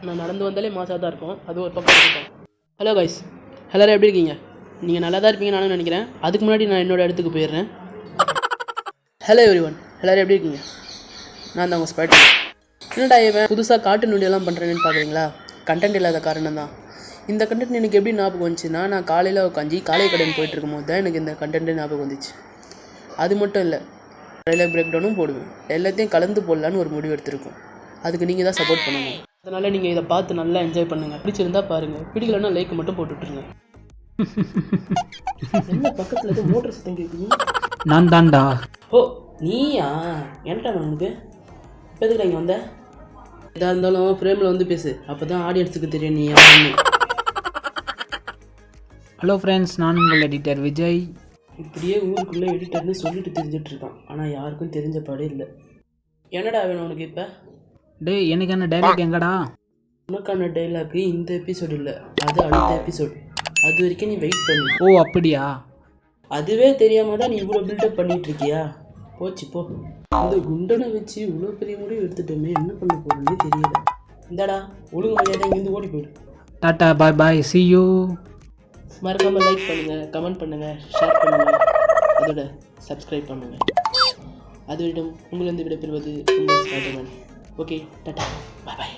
நான் நடந்து வந்தாலே மாசாக தான் இருக்கும். அது ஒரு பக்கம் இருக்கும். ஹலோ கைஸ், எல்லோரும் எப்படி இருக்கீங்க? நீங்கள் நல்லா தான் இருப்பீங்கன்னு நானும் நினைக்கிறேன். அதுக்கு முன்னாடி நான் என்னோடய இடத்துக்கு போயிடுறேன். ஹலோ எவ்ரிவன், எல்லோரும் எப்படி இருக்கீங்க? நான் தான் உங்கள் ஸ்பைடர். என்னடா இவன் புதுசாக காட்டு நொடியெல்லாம் பண்ணுறேன்னு பார்க்குறீங்களா? கண்டென்ட் இல்லாத காரணம் தான். இந்த கண்டென்ட் எனக்கு எப்படி ஞாபகம் வந்துச்சுன்னா, நான் காலையில் உட்காந்து காலை கடன் போயிட்டுருக்கும் போது தான் எனக்கு இந்த கண்டென்ட்டு ஞாபகம் வந்துச்சு. அது மட்டும் இல்லை, ட்ரைலர் பிரேக் டவுனும் போடுவேன். எல்லாத்தையும் கலந்து போடலான்னு ஒரு முடிவு எடுத்திருக்கோம். அதுக்கு நீங்கள் தான் சப்போர்ட் பண்ணுங்கள். அதனால் நீங்கள் இதை பார்த்து நல்லா என்ஜாய் பண்ணுங்கள். பிடிச்சிருந்தா பாருங்கள், பிடிக்கலன்னா லைக் மட்டும் போட்டுட்ருங்க. என்ன பக்கத்தில் எதுவும் மோட்டர் சத்தம் கேட்குது? நான் தான்டா. ஓ நீயா? ஏன்டா உனக்கு இப்போ எதுக்கு இங்கே வந்த? எதாக இருந்தாலும் ஃப்ரேமில் வந்து பேசு, அப்போ தான் ஆடியன்ஸுக்கு தெரியும் நீ யாருன்னு. ஹலோ ஃப்ரெண்ட்ஸ், நான் உங்கள் எடிட்டர் விஜய். இப்படியே ஊருக்குள்ளே எடிட்டர்னு சொல்லிட்டு தெரிஞ்சிட்டு இருக்கான், ஆனால் யாருக்கும் தெரிஞ்ச பாடே இல்லை. என்னடா வேணும் உனக்கு இப்போ? டேய், எனக்கு என்ன டைலாக் எங்கடா? உனக்கான டைலாக்கு இந்த எபிசோடு இல்லை, அது அடுத்த எபிசோடு. அது வரைக்கும் நீ வெயிட் பண்ணு. ஓ அப்படியா? அதுவே தெரியாமல் தான் நீ இவ்வளோ பில்டப் பண்ணிட்டு இருக்கியா? போச்சு போ. இந்த குண்டனை வச்சு இவ்வளோ பெரிய முடிவு எடுத்துட்டோமே, என்ன பண்ண போகிறோன்னே தெரியல. இந்தாடா ஒழுங்கு மரியாதை இங்கேருந்து ஓடி போயிடு. Tata, bye bye, see you. மறக்காமல் லைக் பண்ணுங்கள், கமெண்ட் பண்ணுங்கள், ஷேர் பண்ணுங்கள், அதோட சப்ஸ்கிரைப் பண்ணுங்கள். அதுவிடம் உங்களிருந்து விடைபெறுவது உங்கள் ஸ்பைடர்மேன். ஓகே, டாட்டா, பாய் பாய்.